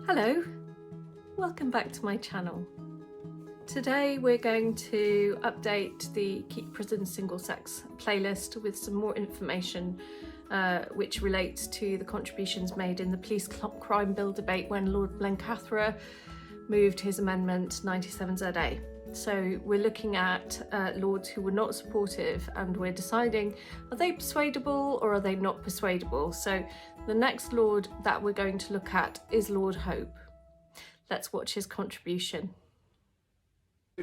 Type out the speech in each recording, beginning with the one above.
Hello, welcome back to my channel. Today we're going to update the Keep Prison Single Sex playlist with some more information which relates to the contributions made in the police crime bill debate when Lord Blencathra moved his amendment 97ZA. So we're looking at lords who were not supportive, and we're deciding, are they persuadable or are they not persuadable? So the next lord that we're going to look at is Lord Hope. Let's watch his contribution.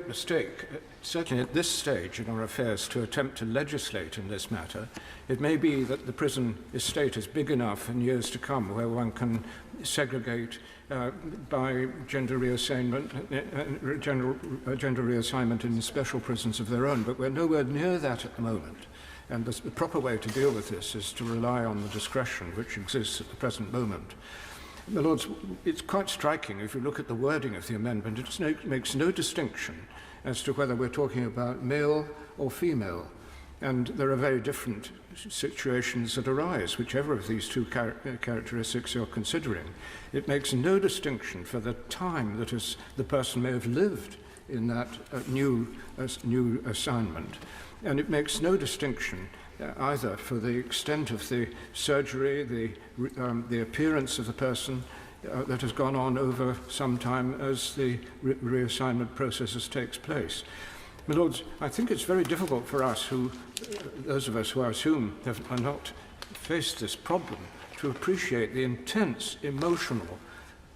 Mistake, certainly at this stage in our affairs, to attempt to legislate in this matter. It may be that the prison estate is big enough in years to come where one can segregate by gender reassignment in special prisons of their own, but we're nowhere near that at the moment. And the proper way to deal with this is to rely on the discretion which exists at the present moment. My Lords, it's quite striking if you look at the wording of the amendment. It makes no distinction as to whether we're talking about male or female. And there are very different situations that arise, whichever of these two characteristics you're considering. It makes no distinction for the time that the person may have lived in that new assignment. And it makes no distinction either for the extent of the surgery, the appearance of the person that has gone on over some time as the reassignment process takes place. My Lords, I think it's very difficult for us, those of us who I assume have not faced this problem, to appreciate the intense emotional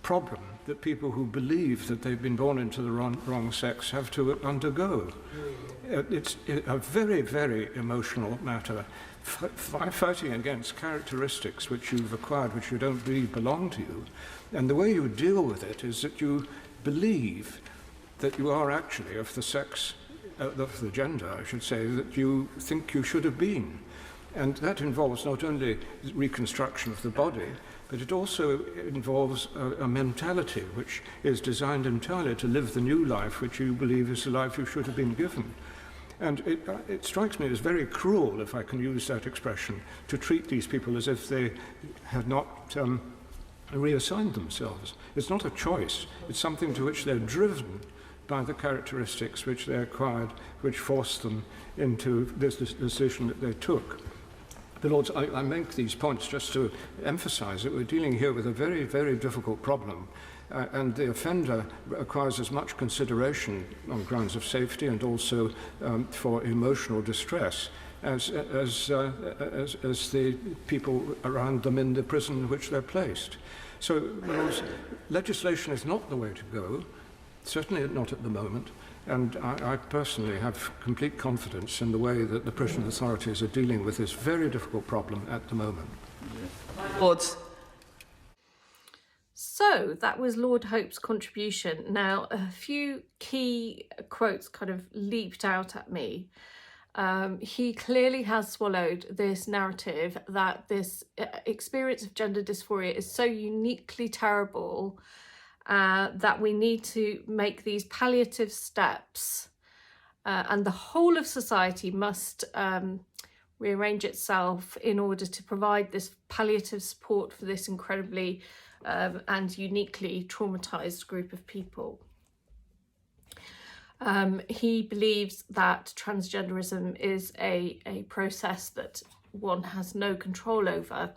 problem that people who believe that they've been born into the wrong sex have to undergo. It's a very, very emotional matter, fighting against characteristics which you've acquired, which you don't really belong to you. And the way you deal with it is that you believe that you are actually of the sex, of the gender, I should say, that you think you should have been. And that involves not only reconstruction of the body, but it also involves a mentality which is designed entirely to live the new life which you believe is the life you should have been given. And it strikes me as very cruel, if I can use that expression, to treat these people as if they had not reassigned themselves. It's not a choice. It's something to which they're driven by the characteristics which they acquired, which forced them into this decision that they took. The Lords, I make these points just to emphasize that we're dealing here with a very, very difficult problem, and the offender acquires as much consideration on grounds of safety and also for emotional distress as the people around them in the prison in which they're placed. So, Lords, legislation is not the way to go, certainly not at the moment. And I personally have complete confidence in the way that the prison authorities are dealing with this very difficult problem at the moment. Lords. So that was Lord Hope's contribution. Now, a few key quotes kind of leaped out at me. He clearly has swallowed this narrative that this experience of gender dysphoria is so uniquely terrible that we need to make these palliative steps, and the whole of society must rearrange itself in order to provide this palliative support for this incredibly and uniquely traumatized group of people. He believes that transgenderism is a process that one has no control over,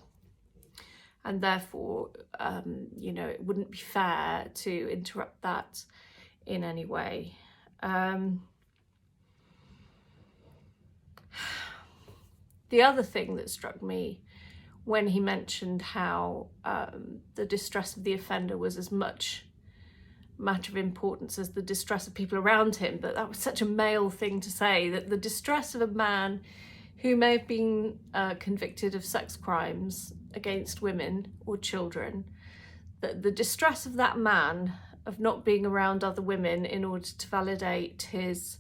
and therefore, it wouldn't be fair to interrupt that in any way. The other thing that struck me when he mentioned how the distress of the offender was as much matter of importance as the distress of people around him, but that was such a male thing to say, that the distress of a man who may have been convicted of sex crimes against women or children, that the distress of that man of not being around other women in order to validate his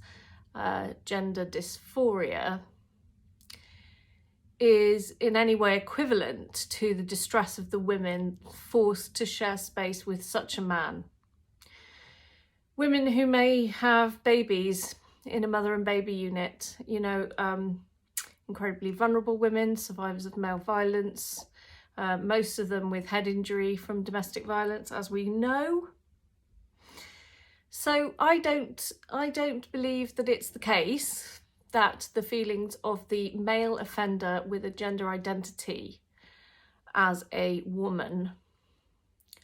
gender dysphoria is in any way equivalent to the distress of the women forced to share space with such a man. Women who may have babies in a mother and baby unit, incredibly vulnerable women, survivors of male violence, most of them with head injury from domestic violence, as we know. So I don't believe that it's the case that the feelings of the male offender with a gender identity as a woman,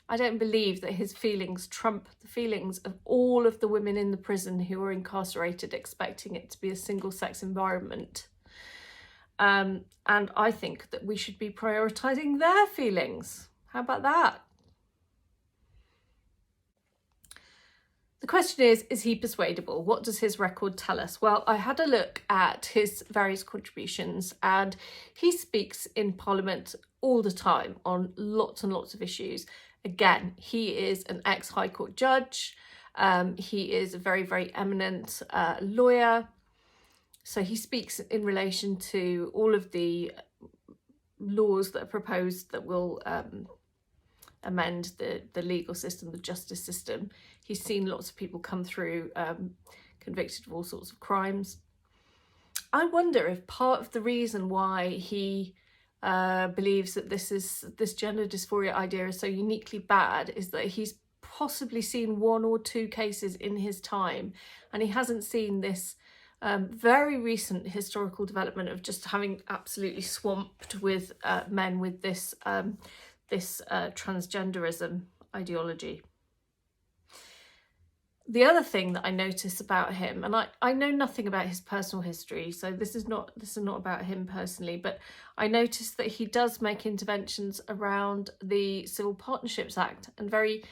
I don't believe that his feelings trump the feelings of all of the women in the prison who are incarcerated expecting it to be a single-sex environment. And I think that we should be prioritising their feelings. How about that? The question is he persuadable? What does his record tell us? Well, I had a look at his various contributions, and he speaks in Parliament all the time on lots and lots of issues. Again, he is an ex-High Court judge. He is a very, very eminent lawyer. So he speaks in relation to all of the laws that are proposed that will amend the legal system, the justice system. He's seen lots of people come through convicted of all sorts of crimes. I wonder if part of the reason why he believes that this gender dysphoria idea is so uniquely bad is that he's possibly seen one or two cases in his time, and he hasn't seen this very recent historical development of just having absolutely swamped with men with this transgenderism ideology. The other thing that I notice about him, and I know nothing about his personal history, so this is not about him personally, but I noticed that he does make interventions around the Civil Partnerships Act, and very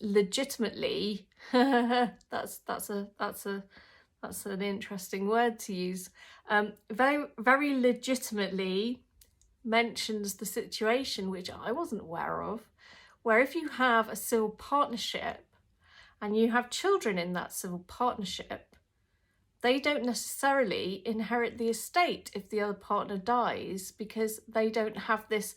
legitimately that's an interesting word to use, very, very legitimately mentions the situation, which I wasn't aware of, where if you have a civil partnership and you have children in that civil partnership, they don't necessarily inherit the estate if the other partner dies, because they don't have this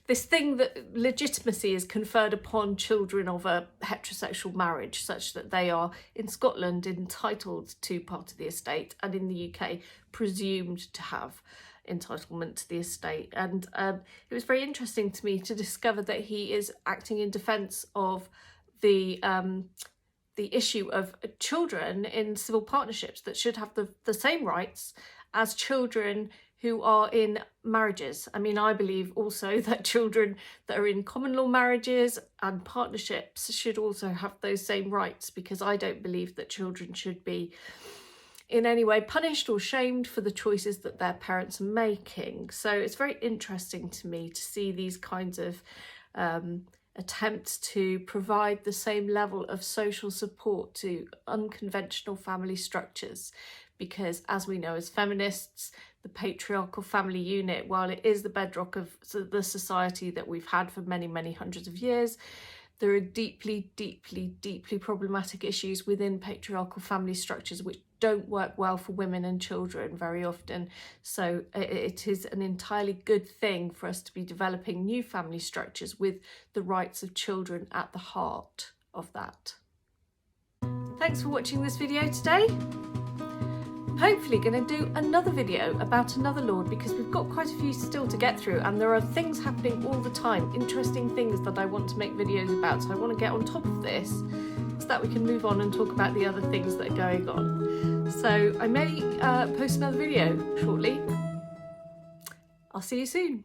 this thing that legitimacy is conferred upon children of a heterosexual marriage, such that they are in Scotland entitled to part of the estate, and in the UK presumed to have entitlement to the estate. And it was very interesting to me to discover that he is acting in defence of the issue of children in civil partnerships that should have the same rights as children who are in marriages. I mean, I believe also that children that are in common law marriages and partnerships should also have those same rights, because I don't believe that children should be in any way punished or shamed for the choices that their parents are making. So it's very interesting to me to see these kinds of attempts to provide the same level of social support to unconventional family structures, because as we know as feminists, the patriarchal family unit, while it is the bedrock of the society that we've had for many, many hundreds of years, there are deeply, deeply, deeply problematic issues within patriarchal family structures which don't work well for women and children very often. So it is an entirely good thing for us to be developing new family structures with the rights of children at the heart of that. Thanks for watching this video today. Hopefully going to do another video about another lord, because we've got quite a few still to get through, and there are things happening all the time, interesting things that I want to make videos about. So I want to get on top of this so that we can move on and talk about the other things that are going on. So I may post another video shortly. I'll see you soon.